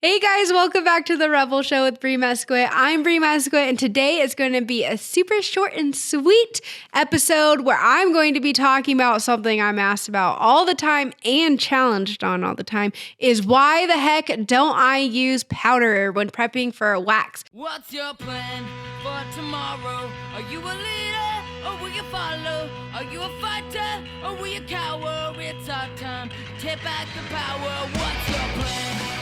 Hey guys, welcome back to the Rebel Show with Brie Mesquit. I'm Brie Mesquit, and today is going to be a super short and sweet episode where I'm going to be talking about something I'm asked about all the time and challenged on all the time, is why the heck don't I use powder when prepping for a wax? What's your plan for tomorrow? Are you a leader or will you follow? Are you a fighter or will you cower? It's our time, take back the power. What's your plan?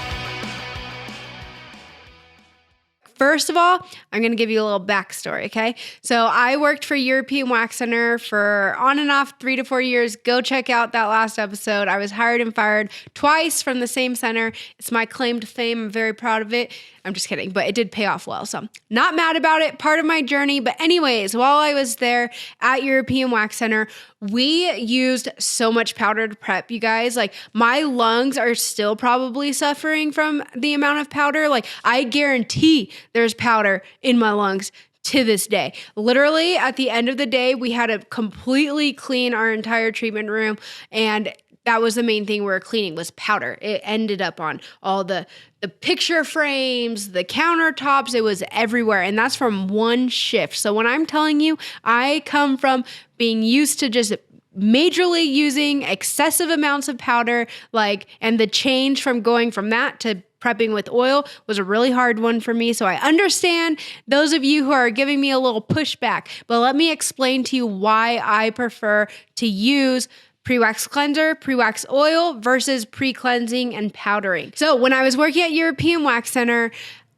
First of all, I'm going to give you a little backstory, okay? So I worked for European Wax Center for on and off 3 to 4 years. Go check out that last episode. I was hired and fired twice from the same center. It's my claim to fame. I'm very proud of it. I'm just kidding, but it did pay off well. So not mad about it, part of my journey. But anyways, while I was there at European Wax Center, we used so much powder to prep, you guys. Like my lungs are still probably suffering from the amount of powder. Like I guarantee there's powder in my lungs to this day. Literally at the end of the day, we had to completely clean our entire treatment room, and that was the main thing we were cleaning was powder. It ended up on all the picture frames, the countertops. It was everywhere. And that's from one shift. So when I'm telling you, I come from being used to just majorly using excessive amounts of powder, and the change from going from that to prepping with oil was a really hard one for me. So I understand those of you who are giving me a little pushback, but let me explain to you why I prefer to use pre-wax cleanser, pre-wax oil versus pre-cleansing and powdering. So when I was working at European Wax Center,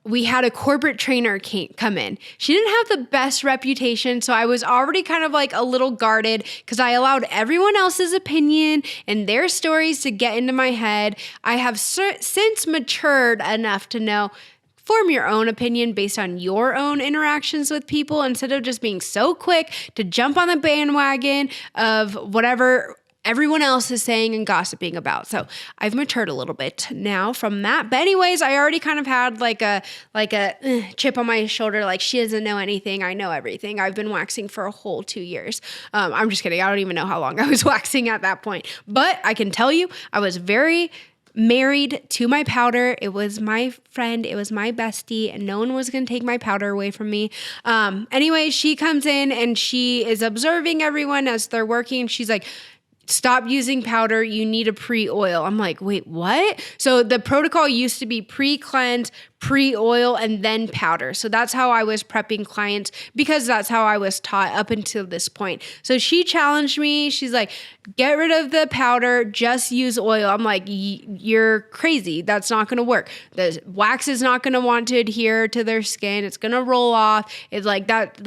we had a corporate trainer come in. She didn't have the best reputation, so I was already kind of like a little guarded because I allowed everyone else's opinion and their stories to get into my head. I have since matured enough to know, form your own opinion based on your own interactions with people instead of just being so quick to jump on the bandwagon of whatever everyone else is saying and gossiping about. So I've matured a little bit now from that. But anyways, I already kind of had like a chip on my shoulder. Like she doesn't know anything. I know everything. I've been waxing for a whole 2 years. I'm just kidding. I don't even know how long I was waxing at that point. But I can tell you, I was very married to my powder. It was my friend. It was my bestie, and no one was going to take my powder away from me. Anyway, she comes in and she is observing everyone as they're working. She's like, stop using powder. You need a pre-oil. I'm like, wait, what? So the protocol used to be pre-cleanse, pre-oil, and then powder. So that's how I was prepping clients because that's how I was taught up until this point. So she challenged me. She's like, get rid of the powder, just use oil. I'm like, you're crazy. That's not going to work. The wax is not going to want to adhere to their skin. It's going to roll off. It's like that,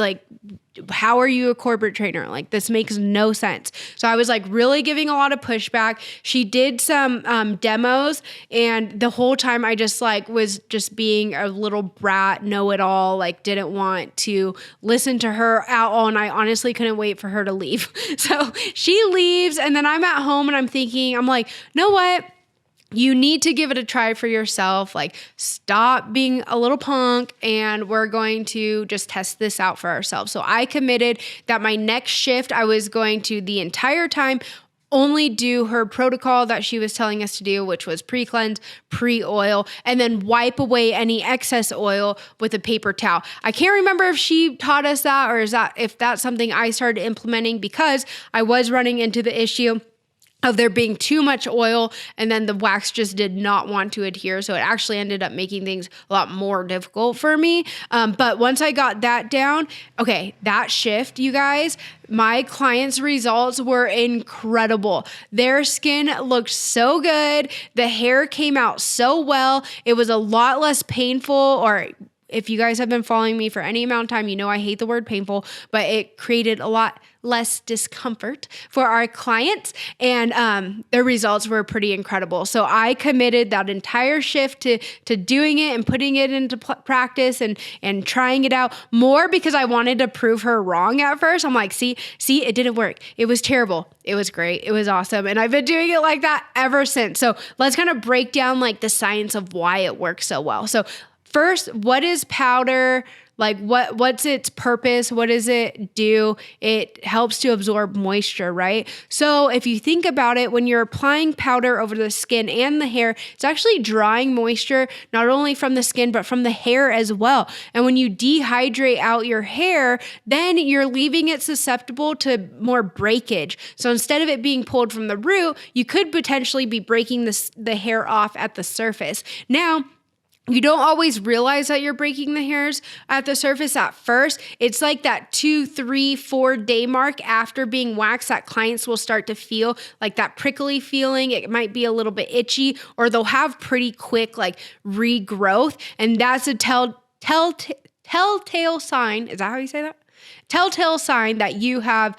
how are you a corporate trainer? Like this makes no sense. So I was like really giving a lot of pushback. She did some demos, and the whole time I just was just being a little brat, know-it-all, didn't want to listen to her at all. And I honestly couldn't wait for her to leave. So she leaves, and then I'm at home and I'm like, know what? You need to give it a try for yourself. Stop being a little punk, and we're going to just test this out for ourselves. So I committed that my next shift, I was going to the entire time only do her protocol that she was telling us to do, which was pre-cleanse, pre-oil, and then wipe away any excess oil with a paper towel. I can't remember if she taught us that or if that's something I started implementing, because I was running into the issue of there being too much oil, and then the wax just did not want to adhere. So it actually ended up making things a lot more difficult for me. But once I got that down, okay, that shift, you guys, my clients' results were incredible. Their skin looked so good. The hair came out so well. It was a lot less painful, or if you guys have been following me for any amount of time, you know I hate the word painful, but it created a lot less discomfort for our clients, and their results were pretty incredible. So I committed that entire shift to doing it and putting it into practice and trying it out more because I wanted to prove her wrong at first. I'm like, see, it didn't work. It was terrible. It was great. It was awesome. And I've been doing it like that ever since. So let's kind of break down the science of why it works so well. So first, what is powder? Like what's its purpose? What does it do? It helps to absorb moisture, right? So if you think about it, when you're applying powder over the skin and the hair, it's actually drawing moisture, not only from the skin, but from the hair as well. And when you dehydrate out your hair, then you're leaving it susceptible to more breakage. So instead of it being pulled from the root, you could potentially be breaking the hair off at the surface. Now, you don't always realize that you're breaking the hairs at the surface at first. It's like that 2, 3, 4 day mark after being waxed that clients will start to feel like that prickly feeling. It might be a little bit itchy, or they'll have pretty quick like regrowth. And that's a telltale sign. Is that how you say that? Telltale sign that you have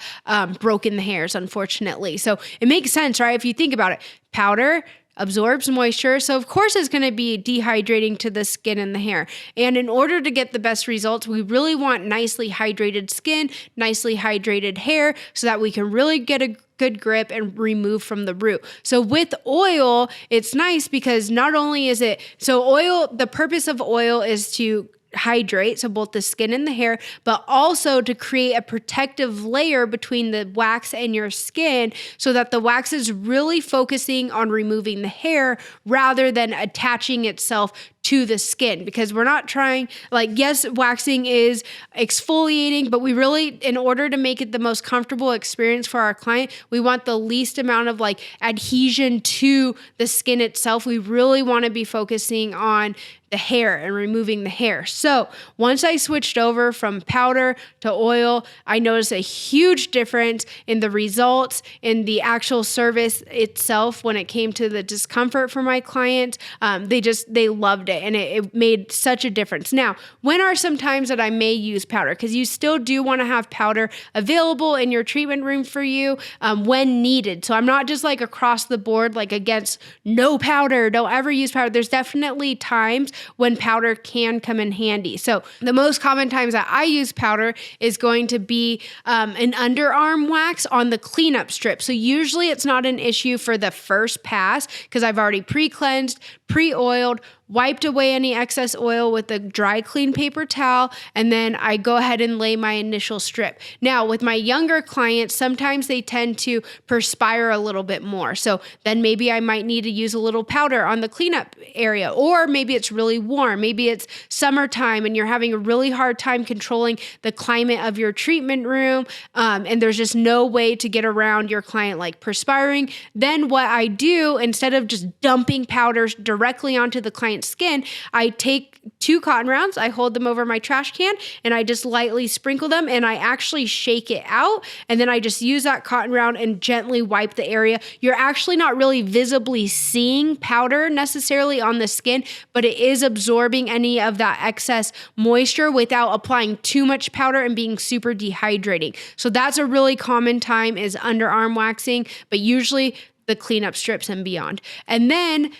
broken the hairs, unfortunately. So it makes sense, right? If you think about it, powder absorbs moisture. So of course it's going to be dehydrating to the skin and the hair. And in order to get the best results, we really want nicely hydrated skin, nicely hydrated hair, so that we can really get a good grip and remove from the root. So with oil, it's nice because not only is it, so oil, the purpose of oil is to hydrate, so both the skin and the hair, but also to create a protective layer between the wax and your skin, so that the wax is really focusing on removing the hair rather than attaching itself to the skin. Because we're not trying, like, yes, waxing is exfoliating, but we really, in order to make it the most comfortable experience for our client, we want the least amount of like adhesion to the skin itself. We really want to be focusing on the hair and removing the hair. So once I switched over from powder to oil, I noticed a huge difference in the results, in the actual service itself when it came to the discomfort for my clients. They loved it, and it made such a difference. Now, when are some times that I may use powder? Because you still do want to have powder available in your treatment room for you when needed. So I'm not just like across the board, like against no powder, don't ever use powder. There's definitely times when powder can come in handy. So the most common times that I use powder is going to be an underarm wax on the cleanup strip. So usually it's not an issue for the first pass because I've already pre-cleansed, pre-oiled, wiped away any excess oil with a dry clean paper towel, and then I go ahead and lay my initial strip. Now, with my younger clients, sometimes they tend to perspire a little bit more. So then maybe I might need to use a little powder on the cleanup area, or maybe it's really warm. Maybe it's summertime and you're having a really hard time controlling the climate of your treatment room, and there's just no way to get around your client like perspiring. Then what I do, instead of just dumping powders directly onto the client's skin, I take 2 cotton rounds, I hold them over my trash can, and I just lightly sprinkle them, and I actually shake it out, and then I just use that cotton round and gently wipe the area. You're actually not really visibly seeing powder necessarily on the skin, but it is absorbing any of that excess moisture without applying too much powder and being super dehydrating. So that's a really common time is underarm waxing, but usually the cleanup strips and beyond. And then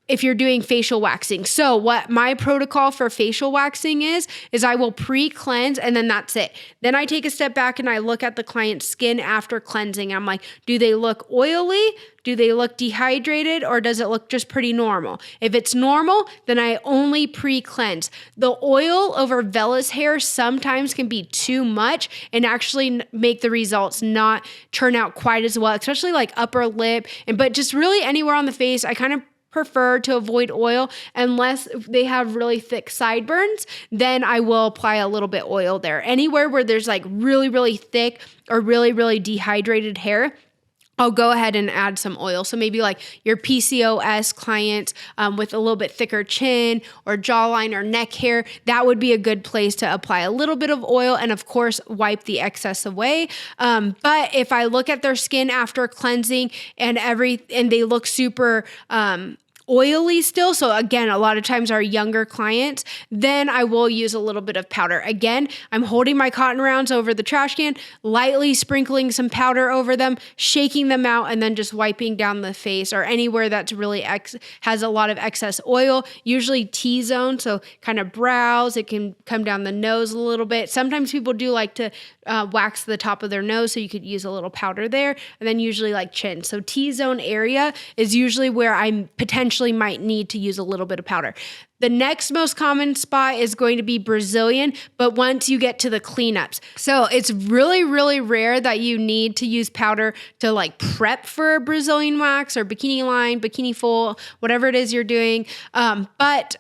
if you're doing facial waxing. So what my protocol for facial waxing is I will pre-cleanse and then that's it. Then I take a step back and I look at the client's skin after cleansing. I'm like, do they look oily? Do they look dehydrated, or does it look just pretty normal? If it's normal, then I only pre-cleanse. The oil over vellus hair sometimes can be too much and actually make the results not turn out quite as well, especially like upper lip, but just really anywhere on the face. I kind of prefer to avoid oil unless they have really thick sideburns. Then I will apply a little bit oil there. Anywhere where there's like really, really thick or really, really dehydrated hair, I'll go ahead and add some oil. So maybe like your PCOS client with a little bit thicker chin or jawline or neck hair, that would be a good place to apply a little bit of oil and of course wipe the excess away. But if I look at their skin after cleansing and they look super oily still, so again, a lot of times our younger clients, then I will use a little bit of powder. Again, I'm holding my cotton rounds over the trash can, lightly sprinkling some powder over them, shaking them out, and then just wiping down the face or anywhere that's really has a lot of excess oil, usually T-zone, so kind of brows. It can come down the nose a little bit. Sometimes people do like to wax the top of their nose, so you could use a little powder there, and then usually like chin. So T-zone area is usually where I'm potentially potentially might need to use a little bit of powder. The next most common spot is going to be Brazilian, but once you get to the cleanups. So it's really, really rare that you need to use powder to like prep for a Brazilian wax or bikini line, bikini full, whatever it is you're doing. But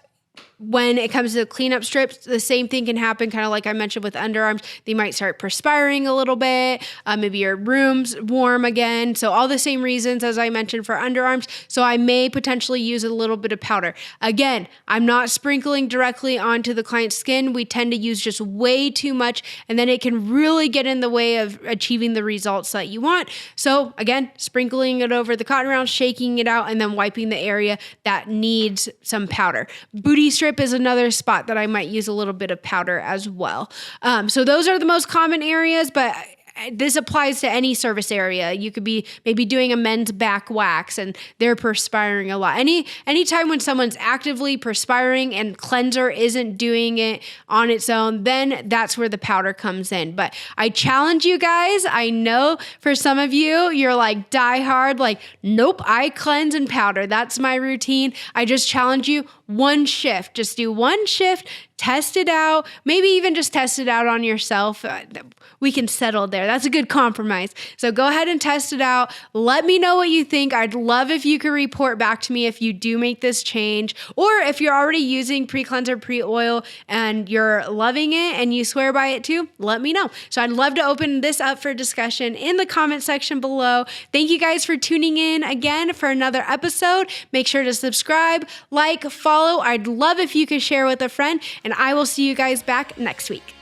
when it comes to the cleanup strips, the same thing can happen, kind of like I mentioned with underarms. They might start perspiring a little bit. Maybe your room's warm again. So all the same reasons as I mentioned for underarms. So I may potentially use a little bit of powder. Again, I'm not sprinkling directly onto the client's skin. We tend to use just way too much, and then it can really get in the way of achieving the results that you want. So again, sprinkling it over the cotton rounds, shaking it out, and then wiping the area that needs some powder. Booty strip is another spot that I might use a little bit of powder as well. So those are the most common areas, but this applies to any surface area. You could be maybe doing a men's back wax and they're perspiring a lot. Anytime when someone's actively perspiring and cleanser isn't doing it on its own, then that's where the powder comes in. But I challenge you guys. I know for some of you, you're like die hard, like, nope, I cleanse and powder. That's my routine. I just challenge you, one shift. Just do one shift, test it out, maybe even just test it out on yourself. We can settle there. That's a good compromise. So go ahead and test it out. Let me know what you think. I'd love if you could report back to me if you do make this change, or if you're already using pre-cleanser, pre-oil, and you're loving it and you swear by it too, let me know. So I'd love to open this up for discussion in the comment section below. Thank you guys for tuning in again for another episode. Make sure to subscribe, like, follow. I'd love if you could share with a friend, and I will see you guys back next week.